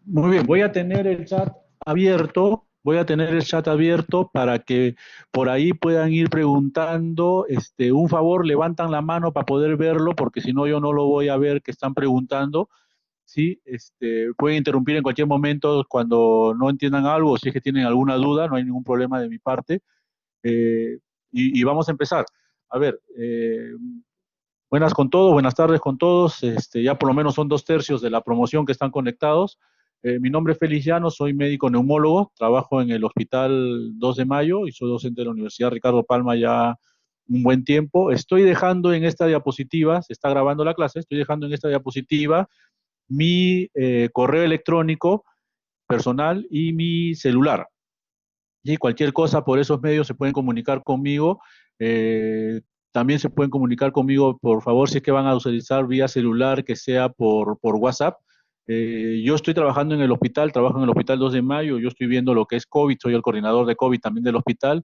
Muy bien, voy a tener el chat abierto para que por ahí puedan ir preguntando. Un favor, levantan la mano para poder verlo, porque si no yo no lo voy a ver que están preguntando. Sí, pueden interrumpir en cualquier momento cuando no entiendan algo o si es que tienen alguna duda, no hay ningún problema de mi parte. Eh, y vamos a empezar. A ver, buenas con todos, buenas tardes con todos. Ya por lo menos son dos tercios de la promoción que están conectados. Mi nombre es Félix Llanos, soy médico neumólogo, trabajo en el Hospital 2 de Mayo y soy docente de la Universidad Ricardo Palma ya un buen tiempo. Estoy dejando en esta diapositiva, se está grabando la clase, estoy dejando en esta diapositiva mi correo electrónico personal y mi celular. Y cualquier cosa por esos medios se pueden comunicar conmigo. Eh, También se pueden comunicar conmigo, por favor, si es que van a utilizar vía celular, que sea por WhatsApp. Yo estoy trabajando en el hospital, trabajo en el Hospital 2 de Mayo, yo estoy viendo lo que es COVID, soy el coordinador de COVID también del hospital.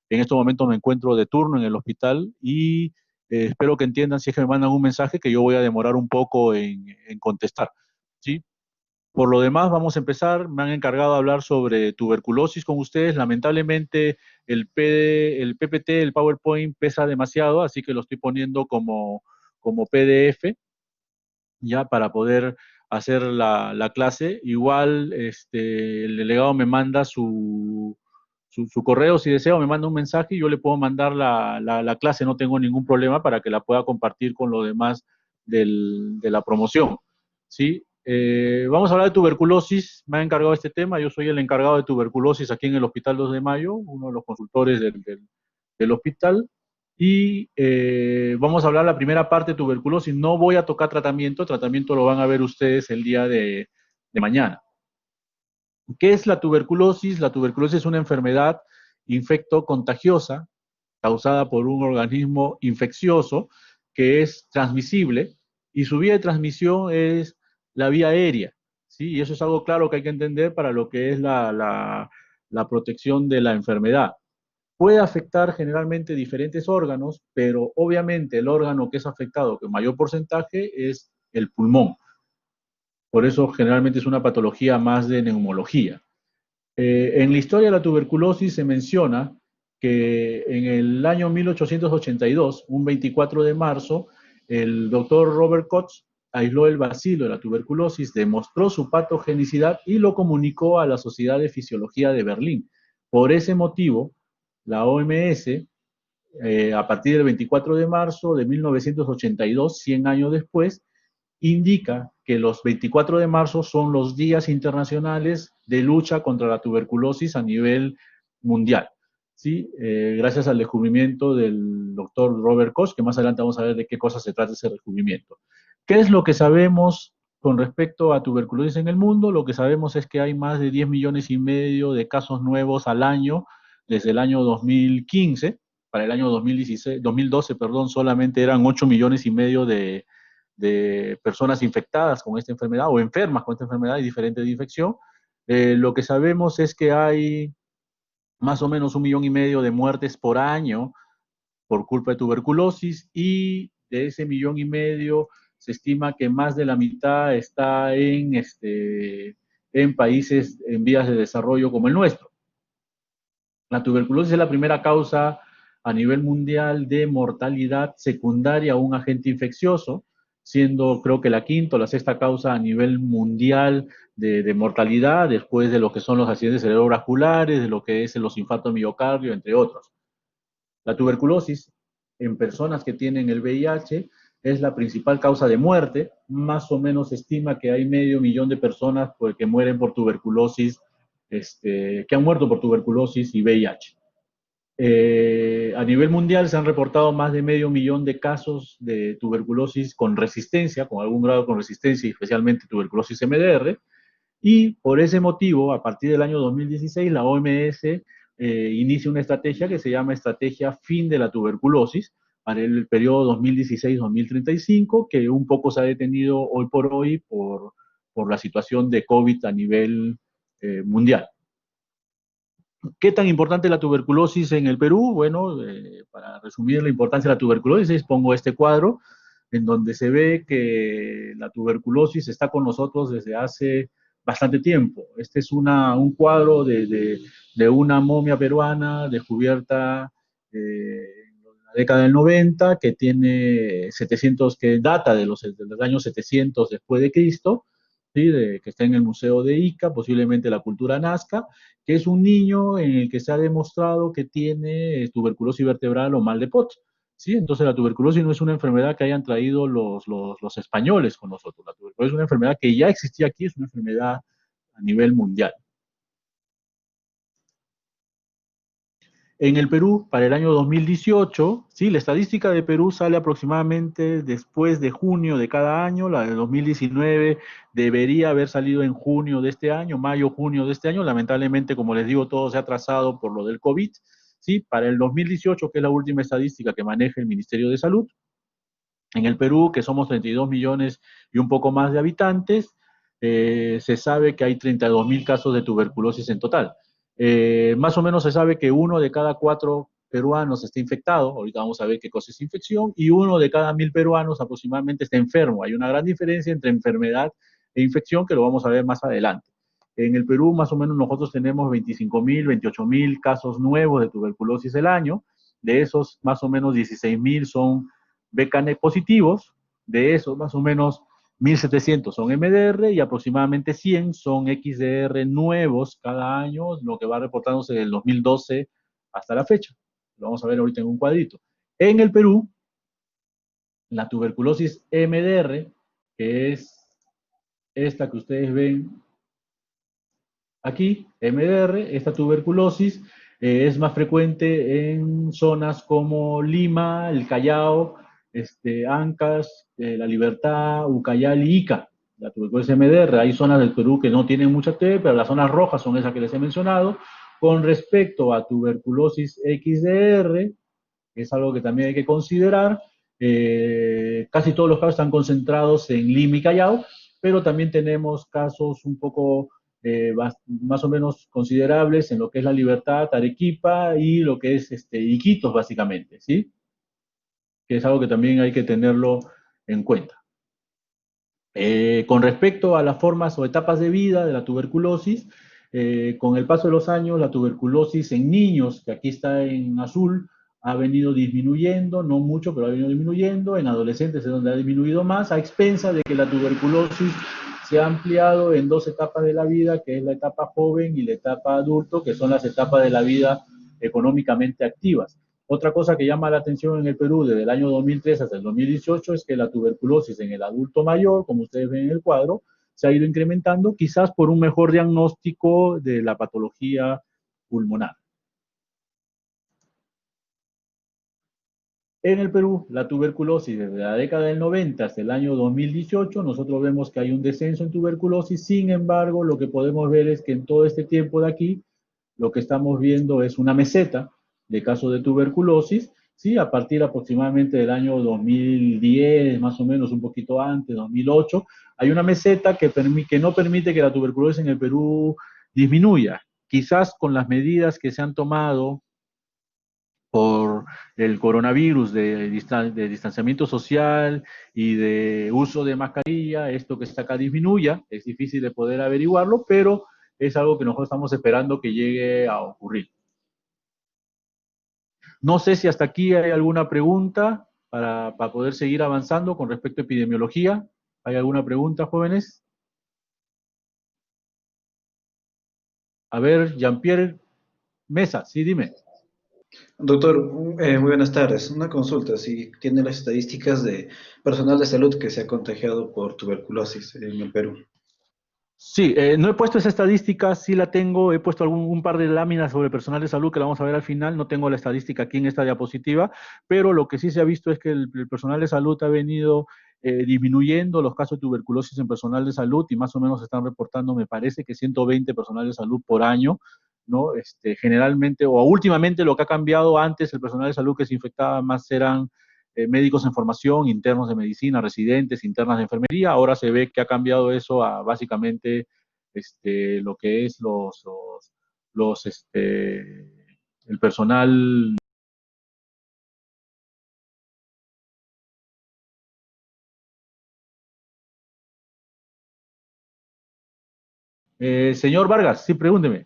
En estos momentos me encuentro de turno en el hospital y espero que entiendan si es que me mandan un mensaje que yo voy a demorar un poco en contestar. ¿Sí? Por lo demás, vamos a empezar. Me han encargado de hablar sobre tuberculosis con ustedes. Lamentablemente, el PPT, el PowerPoint pesa demasiado, así que lo estoy poniendo como PDF, ya para poder hacer la clase. Igual, el delegado me manda su correo, si desea, o me manda un mensaje y yo le puedo mandar la clase, no tengo ningún problema para que la pueda compartir con los demás de la promoción. ¿Sí? Vamos a hablar de tuberculosis, me ha encargado este tema, yo soy el encargado de tuberculosis aquí en el Hospital 2 de Mayo, uno de los consultores del hospital, y vamos a hablar la primera parte de tuberculosis. No voy a tocar tratamiento, tratamiento lo van a ver ustedes el día de mañana. ¿Qué es la tuberculosis? La tuberculosis es una enfermedad infecto-contagiosa causada por un organismo infeccioso que es transmisible y su vía de transmisión es la vía aérea. ¿Sí? Y eso es algo claro que hay que entender para lo que es la protección de la enfermedad. Puede afectar generalmente diferentes órganos, pero obviamente el órgano que es afectado con mayor porcentaje es el pulmón. Por eso generalmente es una patología más de neumología. En la historia de la tuberculosis se menciona que en el año 1882, un 24 de marzo, el doctor Robert Koch aisló el bacilo de la tuberculosis, demostró su patogenicidad y lo comunicó a la Sociedad de Fisiología de Berlín. Por ese motivo, la OMS, a partir del 24 de marzo de 1982, 100 años después, indica que los 24 de marzo son los días internacionales de lucha contra la tuberculosis a nivel mundial. ¿Sí? Gracias al descubrimiento del doctor Robert Koch, que más adelante vamos a ver de qué cosa se trata ese descubrimiento. ¿Qué es lo que sabemos con respecto a tuberculosis en el mundo? Lo que sabemos es que hay más de 10 millones y medio de casos nuevos al año desde el año 2015. Para el año 2016, 2012, perdón, solamente eran 8 millones y medio de personas infectadas con esta enfermedad o enfermas con esta enfermedad y diferentes de infección. Lo que sabemos es que hay más o menos 1,5 millones de muertes por año por culpa de tuberculosis y de ese 1,5 millones se estima que más de la mitad está en países en vías de desarrollo como el nuestro. La tuberculosis es la primera causa a nivel mundial de mortalidad secundaria a un agente infeccioso, siendo creo que la quinta o la sexta causa a nivel mundial de mortalidad, después de lo que son los accidentes cerebrovasculares, de lo que es los infartos de miocardio, entre otros. La tuberculosis en personas que tienen el VIH es la principal causa de muerte. Más o menos se estima que hay 500,000 de personas que mueren por tuberculosis, que han muerto por tuberculosis y VIH. A nivel mundial se han reportado más de 500,000 de casos de tuberculosis con resistencia, con algún grado con resistencia, especialmente tuberculosis MDR, y por ese motivo, a partir del año 2016, la OMS inicia una estrategia que se llama Estrategia Fin de la Tuberculosis para el periodo 2016-2035, que un poco se ha detenido hoy por hoy por la situación de COVID a nivel mundial. ¿Qué tan importante es la tuberculosis en el Perú? Bueno, para resumir la importancia de la tuberculosis, pongo este cuadro en donde se ve que la tuberculosis está con nosotros desde hace bastante tiempo. Este es un cuadro de una momia peruana descubierta en la década del 90, que tiene 700, que data de los años 700 después de Cristo, ¿sí? Que está en el Museo de Ica, posiblemente la cultura Nazca, que es un niño en el que se ha demostrado que tiene tuberculosis vertebral o mal de Pot. ¿Sí? Entonces la tuberculosis no es una enfermedad que hayan traído los españoles con nosotros. La tuberculosis es una enfermedad que ya existía aquí, es una enfermedad a nivel mundial. En el Perú, para el año 2018, sí, la estadística de Perú sale aproximadamente después de junio de cada año. La de 2019 debería haber salido en junio de este año, mayo, junio de este año. Lamentablemente, como les digo, todo se ha atrasado por lo del COVID. Sí, para el 2018, que es la última estadística que maneja el Ministerio de Salud, en el Perú, que somos 32 millones y un poco más de habitantes, se sabe que hay 32.000 casos de tuberculosis en total. Más o menos se sabe que 1 de cada 4 peruanos está infectado, ahorita vamos a ver qué cosa es infección, y 1 de cada 1.000 peruanos aproximadamente está enfermo. Hay una gran diferencia entre enfermedad e infección que lo vamos a ver más adelante. En el Perú, más o menos, nosotros tenemos 25.000, 28.000 casos nuevos de tuberculosis el año. De esos, más o menos 16.000 son BCAN positivos. De esos, más o menos 1.700 son MDR y aproximadamente 100 son XDR nuevos cada año, lo que va reportándose del 2012 hasta la fecha. Lo vamos a ver ahorita en un cuadrito. En el Perú, la tuberculosis MDR, que es esta que ustedes ven aquí, MDR, esta tuberculosis es más frecuente en zonas como Lima, el Callao, Ancash, La Libertad, Ucayali y Ica. La tuberculosis MDR, hay zonas del Perú que no tienen mucha T, pero las zonas rojas son esas que les he mencionado. Con respecto a tuberculosis XDR, es algo que también hay que considerar. Casi todos los casos están concentrados en Lima y Callao, pero también tenemos casos un poco más o menos considerables en lo que es La Libertad, Arequipa y lo que es Iquitos, básicamente, ¿sí? Que es algo que también hay que tenerlo en cuenta. Con respecto a las formas o etapas de vida de la tuberculosis, con el paso de los años, la tuberculosis en niños, que aquí está en azul, ha venido disminuyendo, no mucho, pero ha venido disminuyendo. En adolescentes es donde ha disminuido más, a expensas de que la tuberculosis se ha ampliado en 2 etapas de la vida, que es la etapa joven y la etapa adulto, que son las etapas de la vida económicamente activas. Otra cosa que llama la atención en el Perú desde el año 2003 hasta el 2018 es que la tuberculosis en el adulto mayor, como ustedes ven en el cuadro, se ha ido incrementando, quizás por un mejor diagnóstico de la patología pulmonar. En el Perú, la tuberculosis desde la década del 90 hasta el año 2018, nosotros vemos que hay un descenso en tuberculosis. Sin embargo, lo que podemos ver es que en todo este tiempo de aquí, lo que estamos viendo es una meseta de casos de tuberculosis, ¿sí? A partir aproximadamente del año 2010, más o menos un poquito antes, 2008, hay una meseta que no permite que la tuberculosis en el Perú disminuya. Quizás con las medidas que se han tomado por el coronavirus de distanciamiento social y de uso de mascarilla, esto que está acá disminuya. Es difícil de poder averiguarlo, pero es algo que nosotros estamos esperando que llegue a ocurrir. No sé si hasta aquí hay alguna pregunta para poder seguir avanzando con respecto a epidemiología. ¿Hay alguna pregunta, jóvenes? A ver, Jean-Pierre Mesa, sí, dime. Doctor, muy buenas tardes. Una consulta, si tiene las estadísticas de personal de salud que se ha contagiado por tuberculosis en el Perú. Sí, no he puesto esa estadística, sí la tengo, he puesto un par de láminas sobre personal de salud que la vamos a ver al final, no tengo la estadística aquí en esta diapositiva, pero lo que sí se ha visto es que el personal de salud ha venido disminuyendo los casos de tuberculosis en personal de salud y más o menos se están reportando, me parece que 120 personal de salud por año, ¿no? Generalmente o últimamente lo que ha cambiado antes, el personal de salud que se infectaba más eran médicos en formación, internos de medicina, residentes, internas de enfermería. Ahora se ve que ha cambiado eso a básicamente lo que es el personal Señor Vargas, sí, pregúnteme.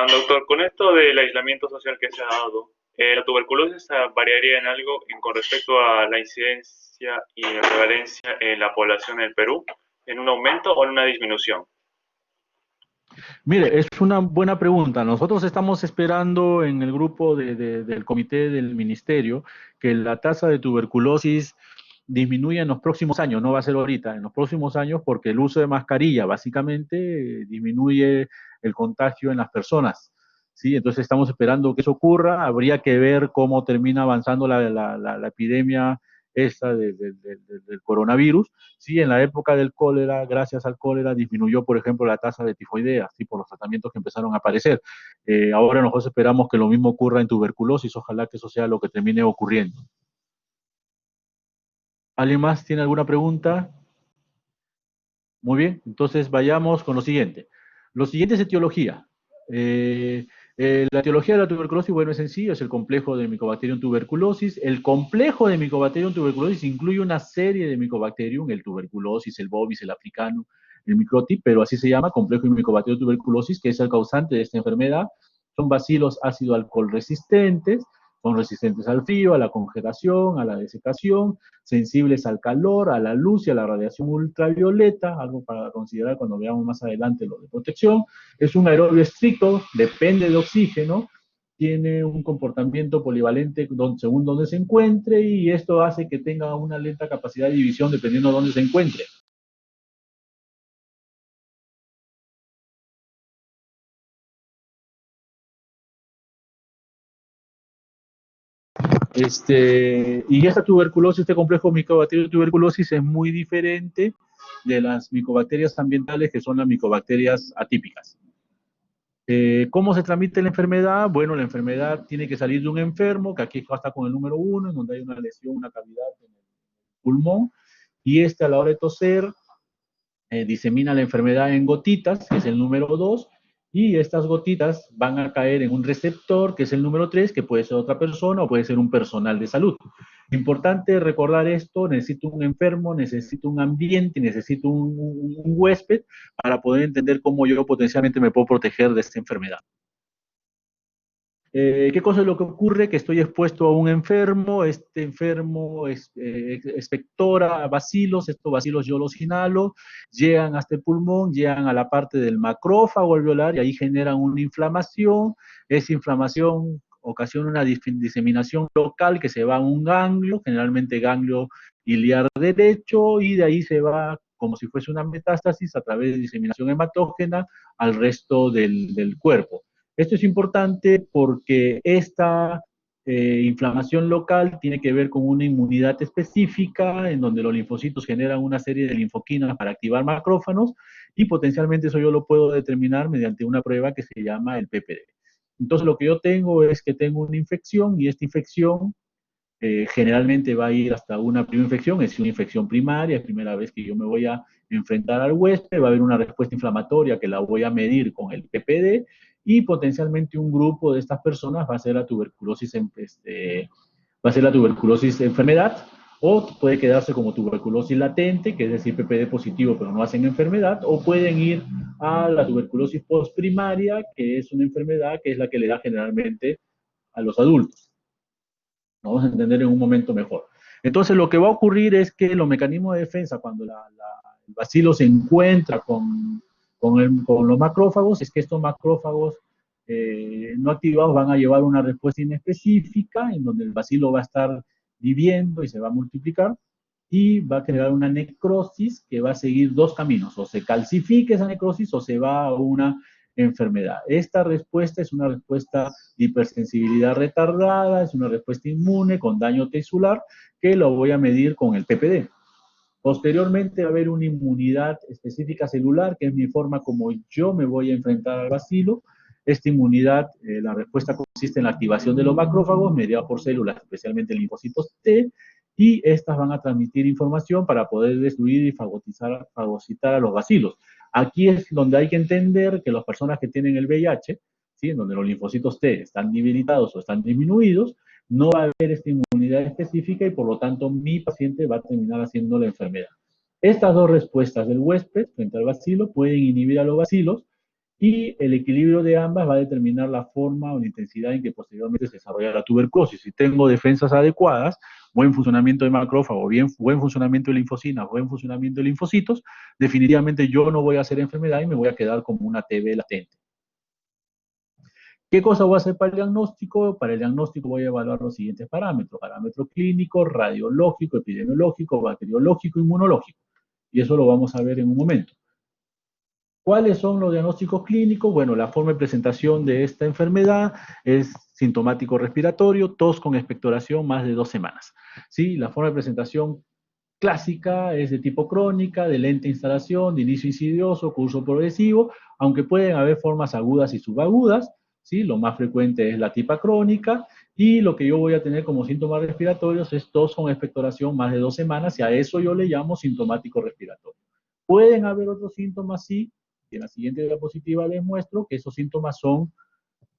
Doctor, con esto del aislamiento social que se ha dado, ¿la tuberculosis variaría en algo con respecto a la incidencia y la prevalencia en la población del Perú? ¿En un aumento o en una disminución? Mire, es una buena pregunta. Nosotros estamos esperando en el grupo del comité del ministerio que la tasa de tuberculosis disminuya en los próximos años, no va a ser ahorita, en los próximos años, porque el uso de mascarilla básicamente disminuye el contagio en las personas. ¿Sí? Entonces estamos esperando que eso ocurra. Habría que ver cómo termina avanzando la epidemia esta del coronavirus. Sí, en la época del cólera, gracias al cólera, disminuyó, por ejemplo, la tasa de tifoidea, ¿sí? Por los tratamientos que empezaron a aparecer. Ahora nosotros esperamos que lo mismo ocurra en tuberculosis, ojalá que eso sea lo que termine ocurriendo. ¿Alguien más tiene alguna pregunta? Muy bien, entonces vayamos con lo siguiente. Lo siguiente es etiología. Eh, la etiología de la tuberculosis, bueno, es sencillo, es el complejo de Mycobacterium tuberculosis. El complejo de Mycobacterium tuberculosis incluye una serie de Mycobacterium, el tuberculosis, el bovis, el africano, el microtip, pero así se llama, complejo de Mycobacterium tuberculosis, que es el causante de esta enfermedad. Son bacilos ácido alcohol resistentes, son resistentes al frío, a la congelación, a la desecación, sensibles al calor, a la luz y a la radiación ultravioleta, algo para considerar cuando veamos más adelante lo de protección. Es un aerobio estricto, depende de oxígeno, tiene un comportamiento polivalente según donde se encuentre y esto hace que tenga una lenta capacidad de división dependiendo de dónde se encuentre. Y esta tuberculosis, este complejo micobacterial de tuberculosis es muy diferente de las micobacterias ambientales que son las micobacterias atípicas. ¿Cómo se transmite la enfermedad? Bueno, la enfermedad tiene que salir de un enfermo, que aquí está con el número 1, en donde hay una lesión, una cavidad en el pulmón, y a la hora de toser disemina la enfermedad en gotitas, que es el número 2, y estas gotitas van a caer en un receptor, que es el número 3, que puede ser otra persona o puede ser un personal de salud. Importante recordar esto, necesito un enfermo, necesito un ambiente, necesito un huésped para poder entender cómo yo potencialmente me puedo proteger de esta enfermedad. ¿Qué cosa es lo que ocurre? Que estoy expuesto a un enfermo, este enfermo expectora bacilos, estos bacilos yo los inhalo, llegan hasta el pulmón, llegan a la parte del macrófago alveolar y ahí generan una inflamación, esa inflamación ocasiona una diseminación local que se va a un ganglio, generalmente ganglio iliar derecho, y de ahí se va como si fuese una metástasis a través de diseminación hematógena al resto del cuerpo. Esto es importante porque esta inflamación local tiene que ver con una inmunidad específica en donde los linfocitos generan una serie de linfoquinas para activar macrófagos y potencialmente eso yo lo puedo determinar mediante una prueba que se llama el PPD. Entonces lo que yo tengo es que tengo una infección y esta infección generalmente va a ir hasta una primera infección, es una infección primaria, es la primera vez que yo me voy a enfrentar al huésped, va a haber una respuesta inflamatoria que la voy a medir con el PPD y potencialmente un grupo de estas personas va a ser la tuberculosis, va a ser la tuberculosis enfermedad o puede quedarse como tuberculosis latente, que es decir, PPD positivo pero no hacen enfermedad, o pueden ir a la tuberculosis postprimaria, que es una enfermedad que es la que le da generalmente a los adultos. Lo vamos a entender en un momento mejor. Entonces, lo que va a ocurrir es que los mecanismos de defensa, cuando el bacilo se encuentra con los macrófagos, es que estos macrófagos no activados van a llevar una respuesta inespecífica, en donde el bacilo va a estar viviendo y se va a multiplicar, y va a generar una necrosis que va a seguir dos caminos, o se calcifica esa necrosis o se va a una enfermedad. Esta respuesta es una respuesta de hipersensibilidad retardada, es una respuesta inmune con daño tisular que lo voy a medir con el PPD. Posteriormente va a haber una inmunidad específica celular, que es mi forma como yo me voy a enfrentar al bacilo. Esta inmunidad, la respuesta consiste en la activación de los macrófagos mediados por células, especialmente linfocitos T, y estas van a transmitir información para poder destruir y fagocitar a los bacilos. Aquí es donde hay que entender que las personas que tienen el VIH, ¿sí? En donde los linfocitos T están debilitados o están disminuidos, no va a haber esta inmunidad específica y por lo tanto mi paciente va a terminar haciendo la enfermedad. Estas dos respuestas del huésped frente al bacilo pueden inhibir a los bacilos y el equilibrio de ambas va a determinar la forma o la intensidad en que posteriormente se desarrolla la tuberculosis. Si tengo defensas adecuadas, buen funcionamiento de macrófago, buen funcionamiento de linfocinas, buen funcionamiento de linfocitos, definitivamente yo no voy a hacer enfermedad y me voy a quedar como una TB latente. ¿Qué cosa voy a hacer para el diagnóstico? Para el diagnóstico voy a evaluar los siguientes parámetros: parámetro clínico, radiológico, epidemiológico, bacteriológico, inmunológico. Y eso lo vamos a ver en un momento. ¿Cuáles son los diagnósticos clínicos? Bueno, la forma de presentación de esta enfermedad es sintomático respiratorio, tos con expectoración más de 2 semanas. ¿Sí? La forma de presentación clásica es de tipo crónica, de lenta instalación, de inicio insidioso, curso progresivo, aunque pueden haber formas agudas y subagudas, ¿sí? Lo más frecuente es la tipa crónica, y lo que yo voy a tener como síntomas respiratorios es tos con expectoración más de 2 semanas, y a eso yo le llamo sintomático respiratorio. Pueden haber otros síntomas, sí, y en la siguiente diapositiva les muestro que esos síntomas son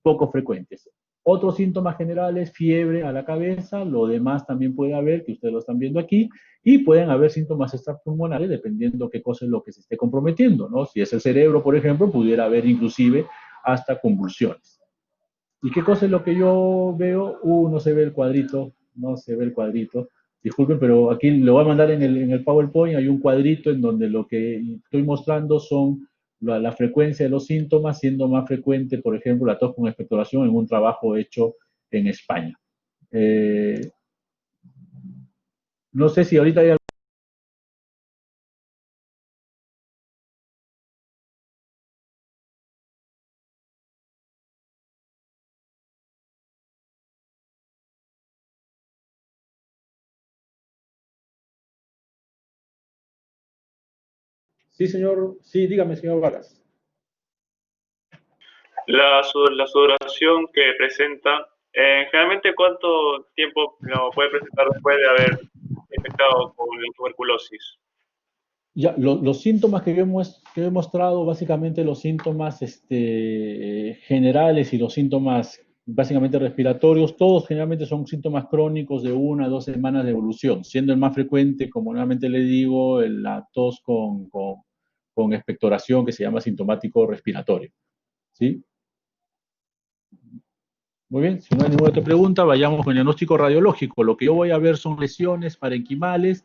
poco frecuentes. Otros síntomas generales: fiebre a la cabeza, lo demás también puede haber, que ustedes lo están viendo aquí, y pueden haber síntomas extrapulmonares dependiendo qué cosa es lo que se esté comprometiendo, ¿no? Si es el cerebro, por ejemplo, pudiera haber inclusive hasta convulsiones. ¿Y qué cosa es lo que yo veo? No se ve el cuadrito, no se ve el cuadrito. Disculpen, pero aquí lo voy a mandar en el PowerPoint. Hay un cuadrito en donde lo que estoy mostrando son la frecuencia de los síntomas, siendo más frecuente, por ejemplo, la tos con expectoración en un trabajo hecho en España. No sé si ahorita hay... Sí, señor. Sí, dígame, señor Vargas. La sudoración que presenta, generalmente, ¿cuánto tiempo lo puede presentar después de haber infectado con la tuberculosis? Ya, los síntomas que que he mostrado, básicamente los síntomas generales y los síntomas básicamente respiratorios, todos generalmente son síntomas crónicos de 1 a 2 semanas de evolución, siendo el más frecuente, como nuevamente le digo, la tos con expectoración, que se llama sintomático respiratorio. ¿Sí? Muy bien, si no hay ninguna otra pregunta, vayamos con el diagnóstico radiológico. Lo que yo voy a ver son lesiones parenquimales,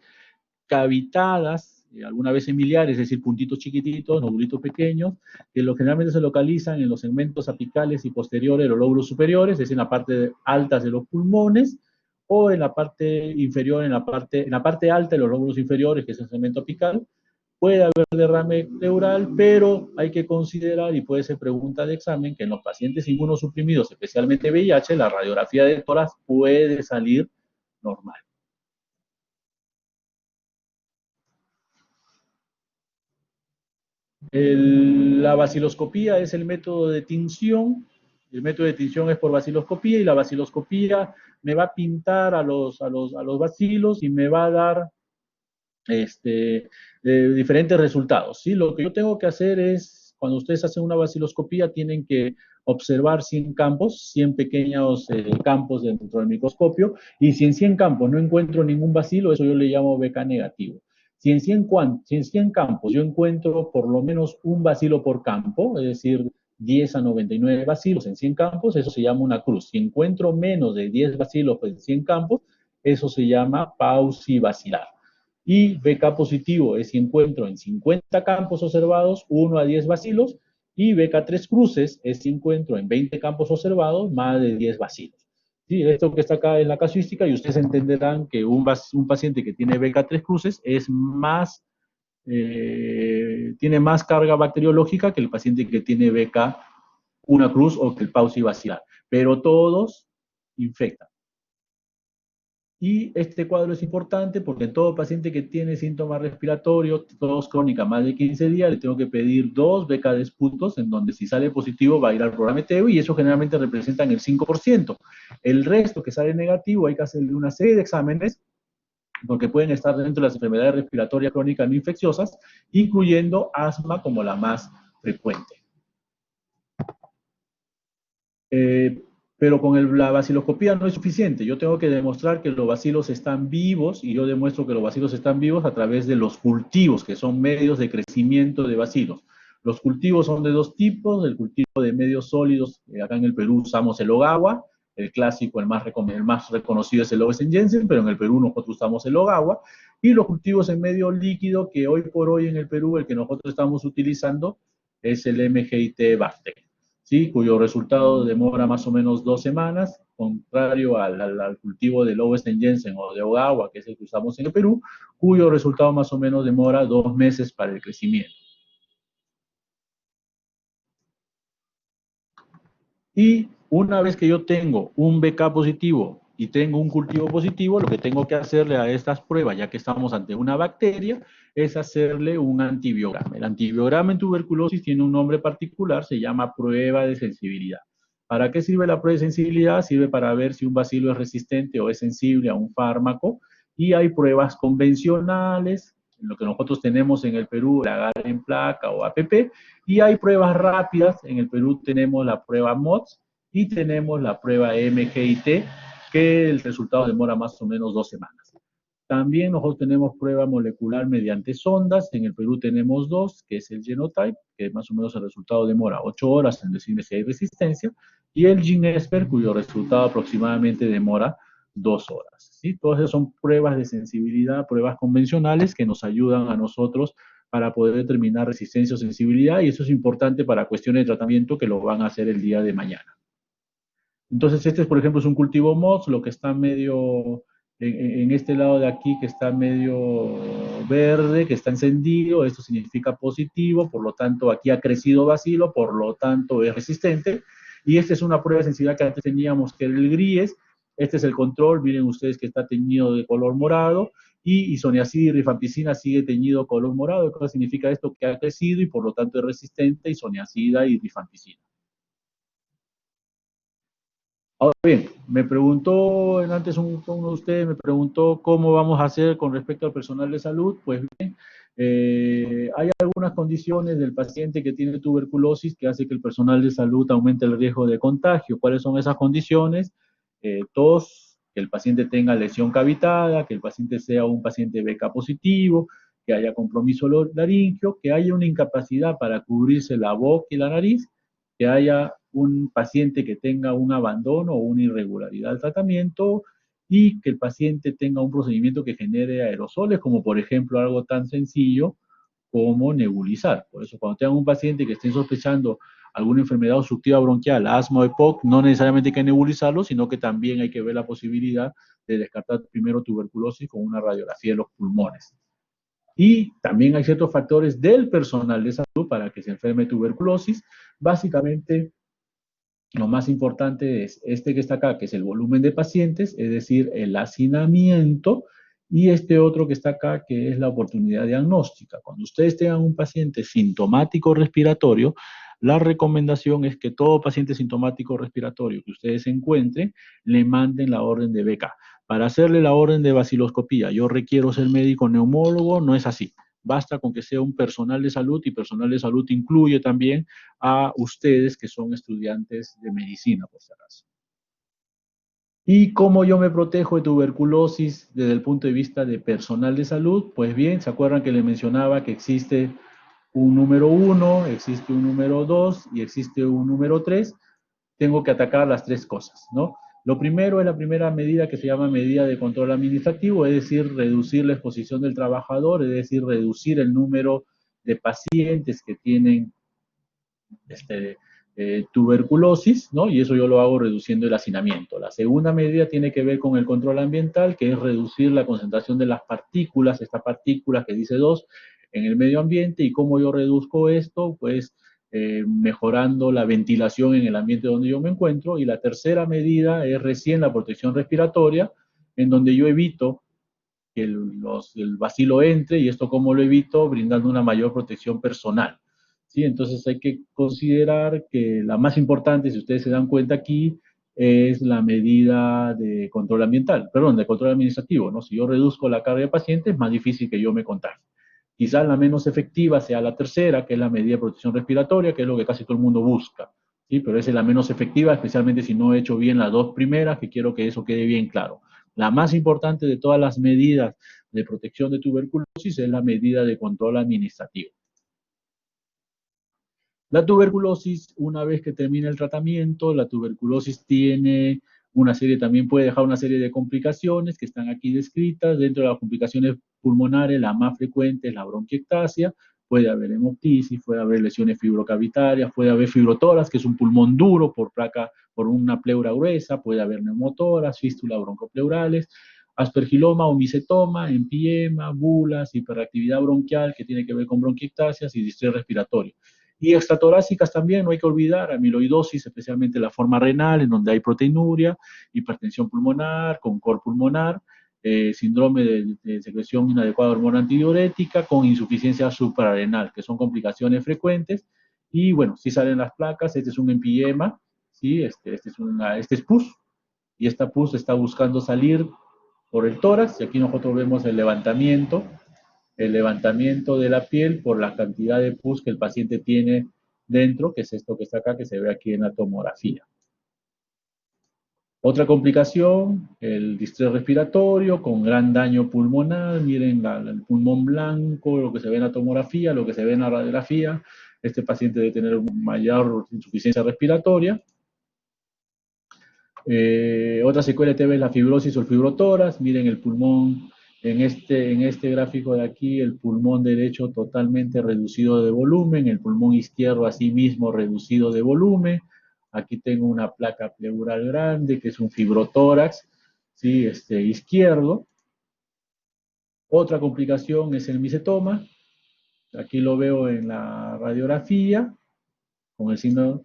cavitadas, alguna vez en miliares, es decir, puntitos chiquititos, nodulitos pequeños, que generalmente se localizan en los segmentos apicales y posteriores de los lóbulos superiores, es decir, en la parte alta de los pulmones, o en la parte inferior, en la parte alta de los lóbulos inferiores, que es el segmento apical. Puede haber derrame pleural, pero hay que considerar, y puede ser pregunta de examen, que en los pacientes inmunosuprimidos, especialmente VIH, la radiografía de tórax puede salir normal. La baciloscopía es el método de tinción. El método de tinción es por baciloscopía, y la baciloscopía me va a pintar a los bacilos y me va a dar diferentes resultados, ¿sí? Lo que yo tengo que hacer es, cuando ustedes hacen una baciloscopía, tienen que observar 100 campos, 100 pequeños campos dentro del microscopio, y si en 100 campos no encuentro ningún bacilo, eso yo le llamo BK negativo. Si en 100 campos yo encuentro por lo menos un bacilo por campo, es decir, 10 a 99 bacilos en 100 campos, eso se llama una cruz. Si encuentro menos de 10 bacilos en 100 campos, eso se llama paucibacilar. Y BK positivo es si encuentro en 50 campos observados 1 a 10 bacilos, y BK 3 cruces es si encuentro en 20 campos observados más de 10 bacilos. Sí, esto que está acá en la casuística, y ustedes entenderán que un paciente que tiene BK 3 cruces es más, tiene más carga bacteriológica que el paciente que tiene BK 1 cruz o que el paucibacilar, pero todos infectan. Y este cuadro es importante porque en todo paciente que tiene síntomas respiratorios, tos crónica más de 15 días, le tengo que pedir 2 BK puntos, en donde si sale positivo va a ir al programa Meteo, y eso generalmente representan el 5%. El resto que sale negativo hay que hacerle una serie de exámenes, porque pueden estar dentro de las enfermedades respiratorias crónicas no infecciosas, incluyendo asma como la más frecuente. Pero con la baciloscopía no es suficiente. Yo tengo que demostrar que los bacilos están vivos y yo demuestro que los bacilos están vivos a través de los cultivos, que son medios de crecimiento de bacilos. Los cultivos son de dos tipos, el cultivo de medios sólidos, acá en el Perú usamos el Ogawa, el clásico, el más reconocido es el Owesen Jensen, pero en el Perú nosotros usamos el Ogawa, y los cultivos en medio líquido, que hoy por hoy en el Perú el que nosotros estamos utilizando es el MGIT Bactec. ¿Sí? Cuyo resultado demora más o menos 2 semanas, contrario al cultivo de Owesen Jensen o de Ogawa, que es el que usamos en el Perú, cuyo resultado más o menos demora 2 meses para el crecimiento. Y una vez que yo tengo un BK positivo y tengo un cultivo positivo, lo que tengo que hacerle a estas pruebas, ya que estamos ante una bacteria, es hacerle un antibiograma. El antibiograma en tuberculosis tiene un nombre particular, se llama prueba de sensibilidad. ¿Para qué sirve la prueba de sensibilidad? Sirve para ver si un bacilo es resistente o es sensible a un fármaco. Y hay pruebas convencionales, lo que nosotros tenemos en el Perú, la agar en placa o APP, y hay pruebas rápidas. En el Perú tenemos la prueba MOTS y tenemos la prueba MGIT, que el resultado demora más o menos 2 semanas. También nosotros tenemos prueba molecular mediante sondas. En el Perú tenemos dos, que es el Genotype, que más o menos el resultado demora 8 horas en decirme si hay resistencia, y el GeneSper, cuyo resultado aproximadamente demora 2 horas. ¿Sí? Todas esas son pruebas de sensibilidad, pruebas convencionales que nos ayudan a nosotros para poder determinar resistencia o sensibilidad, y eso es importante para cuestiones de tratamiento que lo van a hacer el día de mañana. Entonces, este, por ejemplo, es un cultivo MOTS, lo que está medio, en este lado de aquí, que está medio verde, que está encendido, esto significa positivo, por lo tanto, aquí ha crecido bacilo, por lo tanto, es resistente. Y esta es una prueba de sensibilidad que antes teníamos, que era el GRIES. Este es el control, miren ustedes que está teñido de color morado, y isoniazida y rifampicina sigue teñido color morado. ¿Qué significa esto? Que ha crecido y por lo tanto es resistente a isoniazida y rifampicina. Ahora bien, me preguntó antes uno de ustedes, me preguntó cómo vamos a hacer con respecto al personal de salud. Pues bien, hay algunas condiciones del paciente que tiene tuberculosis que hace que el personal de salud aumente el riesgo de contagio. ¿Cuáles son esas condiciones? Tos, que el paciente tenga lesión cavitada, que el paciente sea un paciente BK positivo, que haya compromiso laríngeo, que haya una incapacidad para cubrirse la boca y la nariz, que haya un paciente que tenga un abandono o una irregularidad del tratamiento y que el paciente tenga un procedimiento que genere aerosoles, como por ejemplo algo tan sencillo como nebulizar. Por eso cuando tengan un paciente que esté sospechando alguna enfermedad obstructiva bronquial, asma o EPOC, no necesariamente hay que nebulizarlo, sino que también hay que ver la posibilidad de descartar primero tuberculosis con una radiografía de los pulmones. Y también hay ciertos factores del personal de salud para que se enferme tuberculosis. Básicamente, lo más importante es este que está acá, que es el volumen de pacientes, es decir, el hacinamiento, y este otro que está acá, que es la oportunidad diagnóstica. Cuando ustedes tengan un paciente sintomático respiratorio, la recomendación es que todo paciente sintomático respiratorio que ustedes encuentren, le manden la orden de BK. Para hacerle la orden de baciloscopía, yo requiero ser médico neumólogo, no es así. Basta con que sea un personal de salud, y personal de salud incluye también a ustedes que son estudiantes de medicina, por si acaso. ¿Y cómo yo me protejo de tuberculosis desde el punto de vista de personal de salud? Pues bien, ¿se acuerdan que les mencionaba que existe un número 1, existe un número 2 y existe un número 3? Tengo que atacar las tres cosas, ¿no? Lo primero es la primera medida, que se llama medida de control administrativo, es decir, reducir la exposición del trabajador, es decir, reducir el número de pacientes que tienen tuberculosis, ¿no? Y eso yo lo hago reduciendo el hacinamiento. La segunda medida tiene que ver con el control ambiental, que es reducir la concentración de las partículas, esta partícula que dice 2, en el medio ambiente. ¿Y cómo yo reduzco esto? Pues mejorando la ventilación en el ambiente donde yo me encuentro. Y la tercera medida es recién la protección respiratoria, en donde yo evito que el bacilo entre. ¿Y esto cómo lo evito? Brindando una mayor protección personal. ¿Sí? Entonces hay que considerar que la más importante, si ustedes se dan cuenta aquí, es la medida de control ambiental, perdón, de control administrativo, ¿no? Si yo reduzco la carga de pacientes, es más difícil que yo me contagie. Quizás la menos efectiva sea la tercera, que es la medida de protección respiratoria, que es lo que casi todo el mundo busca. ¿sí? Pero esa es la menos efectiva, especialmente si no he hecho bien las dos primeras, que quiero que eso quede bien claro. La más importante de todas las medidas de protección de tuberculosis es la medida de control administrativo. La tuberculosis, una vez que termina el tratamiento, la tuberculosis tiene una serie, también puede dejar una serie de complicaciones que están aquí descritas. Dentro de las complicaciones pulmonares, la más frecuente es la bronquiectasia, puede haber hemoptisis, puede haber lesiones fibrocavitarias, puede haber fibrotórax, que es un pulmón duro por placa, por una pleura gruesa, puede haber neumotórax, fístula broncopleurales, aspergiloma o micetoma, empiema, bulas, hiperactividad bronquial, que tiene que ver con bronquiectasias y distrés respiratorio. Y extratorácicas también, no hay que olvidar, amiloidosis, especialmente la forma renal, en donde hay proteinuria, hipertensión pulmonar, concor pulmonar, síndrome de secreción inadecuada de hormona antidiurética, con insuficiencia suprarrenal, que son complicaciones frecuentes. Y bueno, si salen las placas, este es un empiema, ¿sí? Este es pus, y esta pus está buscando salir por el tórax, y aquí nosotros vemos el levantamiento de la piel por la cantidad de pus que el paciente tiene dentro, que es esto que está acá, que se ve aquí en la tomografía. Otra complicación, el distrés respiratorio con gran daño pulmonar. Miren el pulmón blanco, lo que se ve en la tomografía, lo que se ve en la radiografía. Este paciente debe tener mayor insuficiencia respiratoria. Otra secuela de TB es la fibrosis o el fibrotórax. Miren el pulmón, en este gráfico de aquí, el pulmón derecho totalmente reducido de volumen, el pulmón izquierdo asimismo reducido de volumen. Aquí tengo una placa pleural grande, que es un fibrotórax, ¿sí? Izquierdo. Otra complicación es el micetoma. Aquí lo veo en la radiografía, con el signo.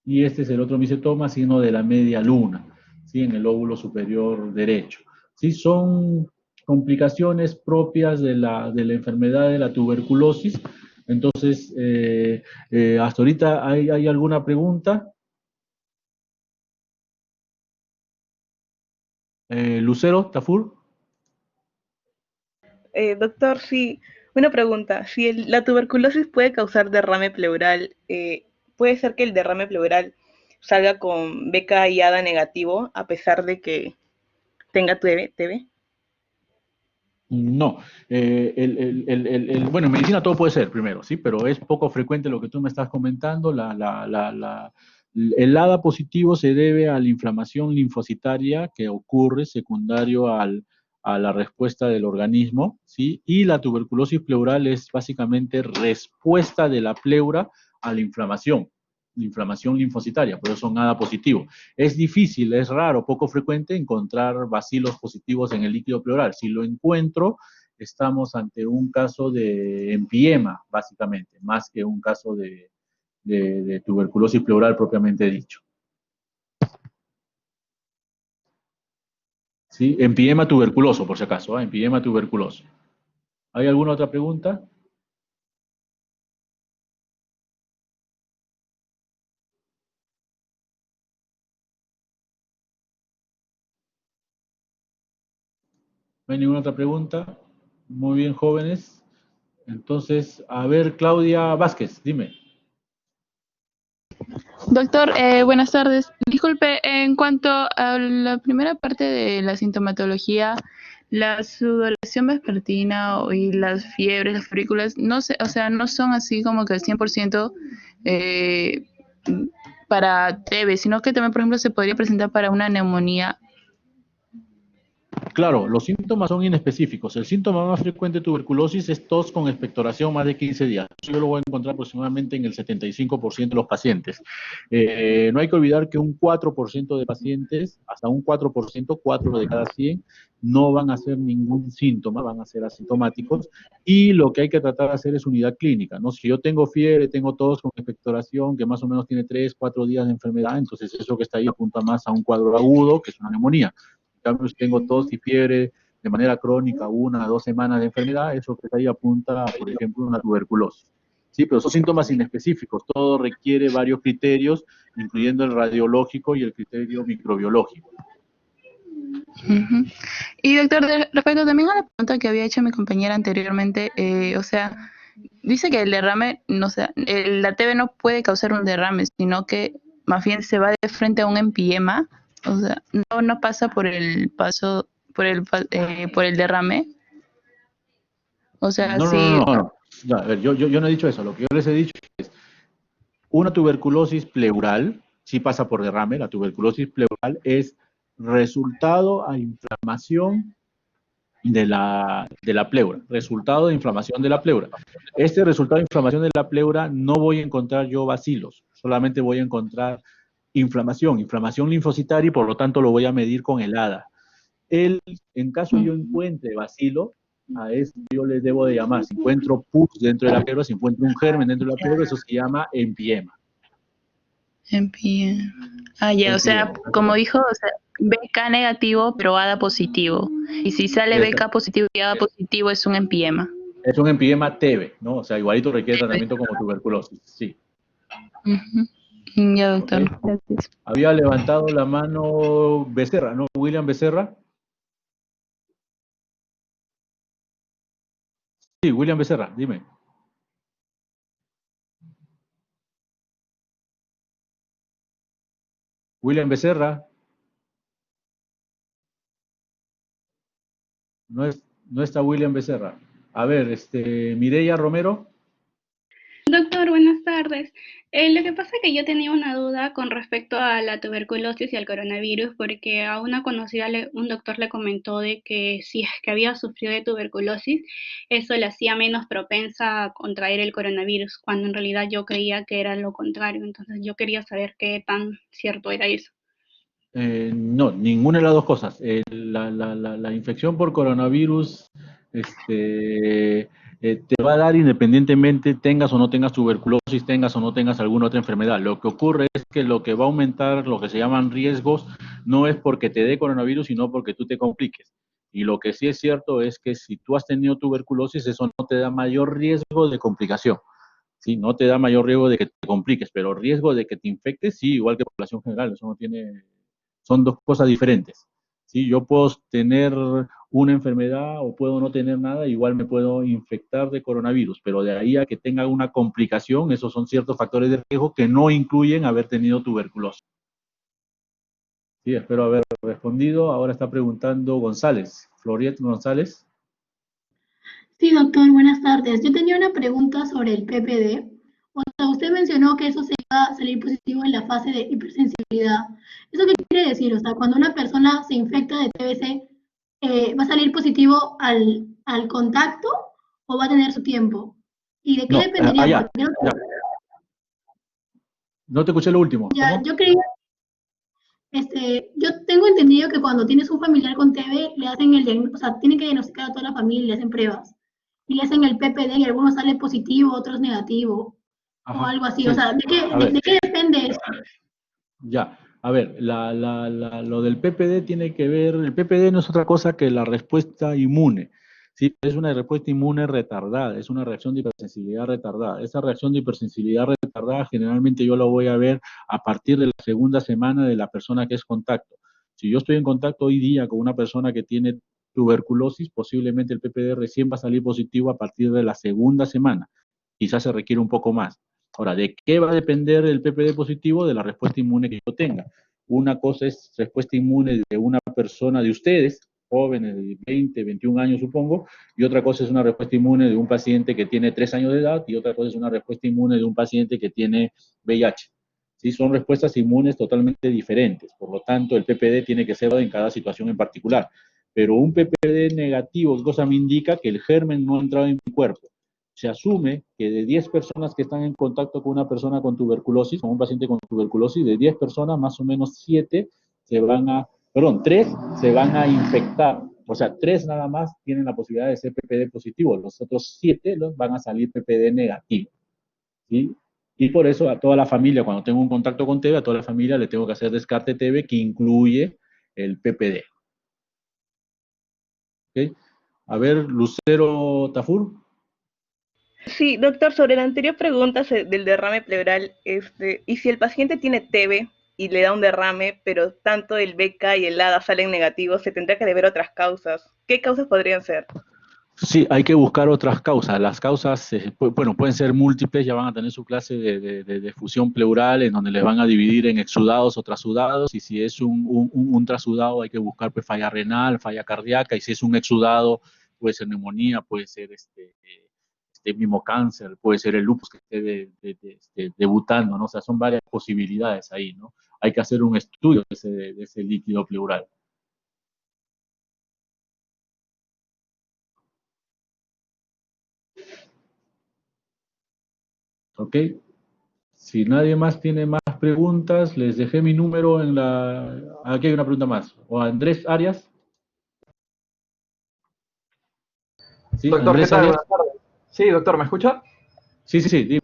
Y este es el otro micetoma, signo de la media luna, ¿sí? En el lóbulo superior derecho. ¿Sí? Son complicaciones propias de la enfermedad de la tuberculosis. Entonces, hasta ahorita, ¿hay alguna pregunta? Lucero, Tafur. Doctor, sí, una pregunta. Si la tuberculosis puede causar derrame pleural, ¿puede ser que el derrame pleural salga con BK y ADA negativo a pesar de que tenga TB? No, bueno, en medicina todo puede ser primero, ¿sí? Pero es poco frecuente lo que tú me estás comentando. El ADA positivo se debe a la inflamación linfocitaria que ocurre secundario a la respuesta del organismo, ¿sí? Y la tuberculosis pleural es básicamente respuesta de la pleura a la inflamación linfocitaria, por eso son ADA positivo. Es difícil, es raro, poco frecuente encontrar bacilos positivos en el líquido pleural. Si lo encuentro, estamos ante un caso de empiema, básicamente, más que un caso de tuberculosis pleural propiamente dicho. ¿Sí? Empiema tuberculoso, por si acaso, ¿eh? Empiema tuberculoso. ¿Hay alguna otra pregunta? ¿No hay ninguna otra pregunta? Muy bien, jóvenes. Entonces, a ver, Claudia Vázquez, dime. Doctor, buenas tardes. Disculpe, en cuanto a la primera parte de la sintomatología, la sudoración vespertina y las fiebres, las febrículas, no sé, o sea, no son así como que al 100% para TB, sino que también, por ejemplo, se podría presentar para una neumonía. Claro, los síntomas son inespecíficos. El síntoma más frecuente de tuberculosis es tos con expectoración más de 15 días. Eso yo lo voy a encontrar aproximadamente en el 75% de los pacientes. No hay que olvidar que un 4% de pacientes, hasta un 4%, 4 de cada 100, no van a hacer ningún síntoma, van a ser asintomáticos. Y lo que hay que tratar de hacer es unidad clínica, ¿no? Si yo tengo fiebre, tengo tos con expectoración, que más o menos tiene 3, 4 días de enfermedad, entonces eso que está ahí apunta más a un cuadro agudo, que es una neumonía. En cambio, si tengo tos y fiebre de manera crónica, 1 a 2 semanas de enfermedad, eso que ahí apunta, por ejemplo, a una tuberculosis. Sí, pero son síntomas inespecíficos. Todo requiere varios criterios, incluyendo el radiológico y el criterio microbiológico. Y doctor, respecto también a la pregunta que había hecho mi compañera anteriormente, o sea, dice que el derrame, no sé, la TB no puede causar un derrame, sino que más bien se va de frente a un empiema, o sea, no pasa por el paso, por el derrame. O sea, No, no, no, sí, no, no. Ya, a ver, yo no he dicho eso. Lo que yo les he dicho es una tuberculosis pleural, sí pasa por derrame. La tuberculosis pleural es resultado a inflamación de la pleura, resultado de inflamación de la pleura. Este resultado de inflamación de la pleura no voy a encontrar yo bacilos, solamente voy a encontrar inflamación linfocitaria y por lo tanto lo voy a medir con el ADA. En caso yo encuentre bacilo, a esto yo les debo de llamar, si encuentro pus dentro de la pleura, si encuentro un germen dentro de la pleura, eso se llama empiema. empiema. Ah, ya, o sea, Empiema. como dijo, o sea, BK negativo, pero ADA positivo. Y si sale BK positivo y ADA positivo, es un empiema. Es un empiema TB, ¿no? O sea, igualito requiere tratamiento como tuberculosis, sí. Ya, doctor. ¿Okay? Gracias. Había levantado la mano Becerra, ¿no? William Becerra. Sí, William Becerra, dime. William Becerra. No está William Becerra. A ver, Mireya Romero. Doctor, buenas tardes. Lo que pasa es que yo tenía una duda con respecto a la tuberculosis y al coronavirus, porque a una conocida, un doctor le comentó de que si es que había sufrido de tuberculosis, eso la hacía menos propensa a contraer el coronavirus, cuando en realidad yo creía que era lo contrario. Entonces yo quería saber qué tan cierto era eso. No, ninguna de las dos cosas. La infección por coronavirus te va a dar independientemente tengas o no tengas tuberculosis, tengas o no tengas alguna otra enfermedad. Lo que ocurre es que lo que va a aumentar lo que se llaman riesgos no es porque te dé coronavirus, sino porque tú te compliques. Y lo que sí es cierto es que si tú has tenido tuberculosis, eso no te da mayor riesgo de complicación. Sí, no te da mayor riesgo de que te compliques, pero riesgo de que te infectes, sí, igual que población general, eso no tiene, son dos cosas diferentes. ¿Sí? Yo puedo tener una enfermedad o puedo no tener nada, igual me puedo infectar de coronavirus, pero de ahí a que tenga una complicación, esos son ciertos factores de riesgo que no incluyen haber tenido tuberculosis. Sí, espero haber respondido. Ahora está preguntando González, Floriet González. Sí, doctor, buenas tardes. Yo tenía una pregunta sobre el PPD. O sea, usted mencionó que eso se iba a salir positivo en la fase de hipersensibilidad. ¿Eso qué quiere decir? O sea, cuando una persona se infecta de TBC, ¿va a salir positivo al contacto o va a tener su tiempo? ¿Y de qué No, dependería? ya. No te escuché lo último. Ya, yo creía, yo tengo entendido que cuando tienes un familiar con TB, le hacen el diagnóstico, o sea, tienen que diagnosticar a toda la familia, le hacen pruebas. Y le hacen el PPD y algunos sale positivo, otros negativo, o algo así. Sí. O sea, ¿de qué depende eso? Ya, a ver, lo del PPD tiene que ver, el PPD no es otra cosa que la respuesta inmune, ¿sí? Es una respuesta inmune retardada, es una reacción de hipersensibilidad retardada. Esa reacción de hipersensibilidad retardada generalmente yo la voy a ver a partir de la segunda semana de la persona que es contacto. Si yo estoy en contacto hoy día con una persona que tiene tuberculosis, posiblemente el PPD recién va a salir positivo a partir de la segunda semana. Quizás se requiere un poco más. Ahora, ¿de qué va a depender el PPD positivo? De la respuesta inmune que yo tenga. Una cosa es respuesta inmune de una persona de ustedes, jóvenes de 20, 21 años supongo, y otra cosa es una respuesta inmune de un paciente que tiene 3 años de edad, y otra cosa es una respuesta inmune de un paciente que tiene VIH. ¿Sí? Son respuestas inmunes totalmente diferentes, por lo tanto el PPD tiene que ser en cada situación en particular. Pero un PPD negativo, ¿qué cosa me indica? Que el germen no ha entrado en mi cuerpo. Se asume que de 10 personas que están en contacto con una persona con tuberculosis, con un paciente con tuberculosis, de 10 personas, más o menos 7 3 se van a infectar. O sea, 3 nada más tienen la posibilidad de ser PPD positivo, los otros 7 van a salir PPD negativo. ¿Sí? Y por eso a toda la familia, cuando tengo un contacto con TB, a toda la familia le tengo que hacer descarte TB que incluye el PPD. ¿Okay? A ver, Lucero Tafur. Sí, doctor, sobre la anterior pregunta del derrame pleural, y si el paciente tiene TB y le da un derrame, pero tanto el BK y el ADA salen negativos, se tendrá que deber a otras causas. ¿Qué causas podrían ser? Sí, hay que buscar otras causas. Las causas, bueno, pueden ser múltiples, ya van a tener su clase de fusión pleural en donde les van a dividir en exudados o trasudados, y si es un trasudado hay que buscar pues, falla renal, falla cardíaca, y si es un exudado puede ser neumonía, puede ser este mismo cáncer, puede ser el lupus que esté debutando, ¿no? O sea, son varias posibilidades ahí, ¿no? Hay que hacer un estudio de ese líquido pleural. ¿Ok? Si nadie más tiene más preguntas, les dejé mi número en la... Aquí hay una pregunta más. ¿O Andrés Arias? ¿Sí? Doctor, ¿qué ¿Andrés tal? Arias? Buenas tardes. Sí, doctor, ¿me escucha? Sí, sí, sí, dime.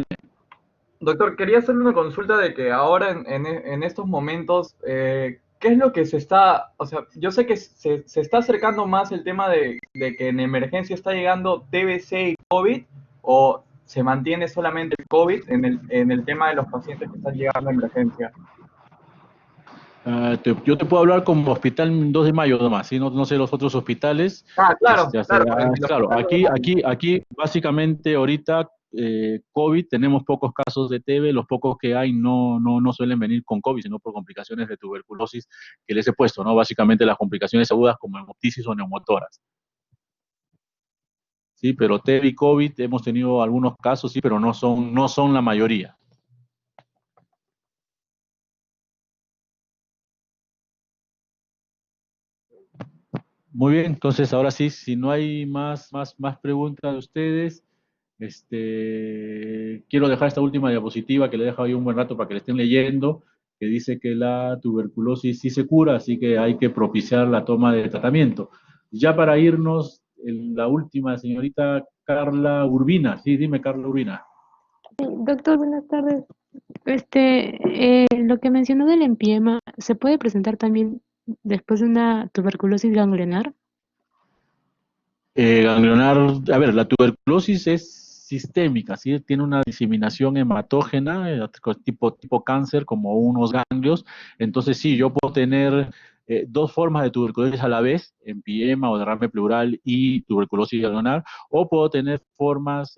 Doctor, quería hacerle una consulta de que ahora en estos momentos, ¿qué es lo que se está, o sea, yo sé que se está acercando más el tema de que en emergencia está llegando TBC y COVID, o se mantiene solamente el COVID en el tema de los pacientes que están llegando a emergencia? Yo te puedo hablar como Hospital 2 de Mayo nomás, ¿sí? No, no sé los otros hospitales. Ah, claro, claro, el Claro, hospital de Mayo. aquí básicamente ahorita COVID, tenemos pocos casos de TB, los pocos que hay no suelen venir con COVID, sino por complicaciones de tuberculosis que les he puesto, ¿no? Básicamente las complicaciones agudas como hemoptisis o neumotoras. Sí, pero TB y COVID hemos tenido algunos casos, sí, pero no son la mayoría. Muy bien, entonces ahora sí, si no hay más preguntas de ustedes, quiero dejar esta última diapositiva que le he dejado ahí un buen rato para que le estén leyendo, que dice que la tuberculosis sí se cura, así que hay que propiciar la toma de tratamiento. Ya para irnos, la última, señorita Carla Urbina. Sí, dime, Carla Urbina. Doctor, buenas tardes. Lo que mencionó del empiema, ¿se puede presentar también después de una tuberculosis ganglionar? Ganglionar, a ver, la tuberculosis es sistémica, ¿sí? Tiene una diseminación hematógena, tipo cáncer, como unos ganglios. Entonces, sí, yo puedo tener dos formas de tuberculosis a la vez, empiema o derrame pleural y tuberculosis ganglionar, o puedo tener formas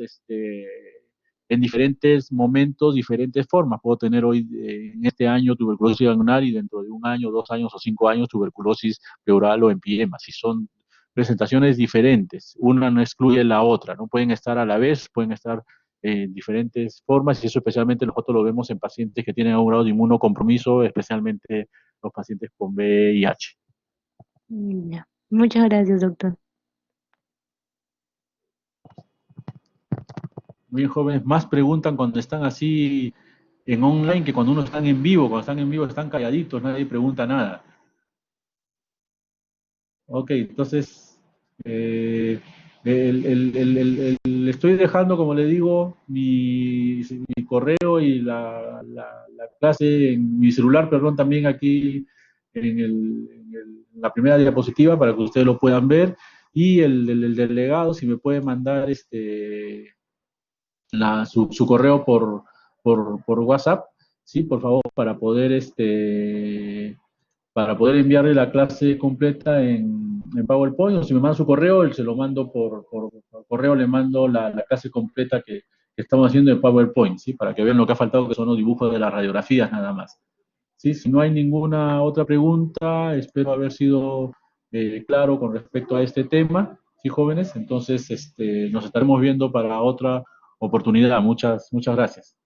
en diferentes momentos, diferentes formas. Puedo tener hoy, en este año, tuberculosis ganglionar y dentro de un año, 2 años o 5 años, tuberculosis pleural o empiema. Si son presentaciones diferentes, una no excluye la otra, no pueden estar a la vez, pueden estar en diferentes formas, y eso especialmente nosotros lo vemos en pacientes que tienen un grado de inmunocompromiso, especialmente los pacientes con VIH. Ya. Muchas gracias, doctor. Muy bien, jóvenes, más preguntan cuando están así en online que cuando uno están en vivo. Cuando están en vivo están calladitos, nadie pregunta nada. Ok, entonces, le estoy dejando, como le digo, mi correo y la clase en mi celular, perdón, también aquí en la primera diapositiva para que ustedes lo puedan ver. Y el delegado, si me puede mandar su correo por WhatsApp, sí, por favor, para poder enviarle la clase completa en PowerPoint, o si me manda su correo, se lo mando por correo, le mando la clase completa que estamos haciendo en PowerPoint, ¿sí? Para que vean lo que ha faltado, que son los dibujos de las radiografías nada más. ¿Sí? Si no hay ninguna otra pregunta, espero haber sido claro con respecto a este tema, ¿sí, jóvenes? Entonces, nos estaremos viendo para otra oportunidad. Muchas gracias.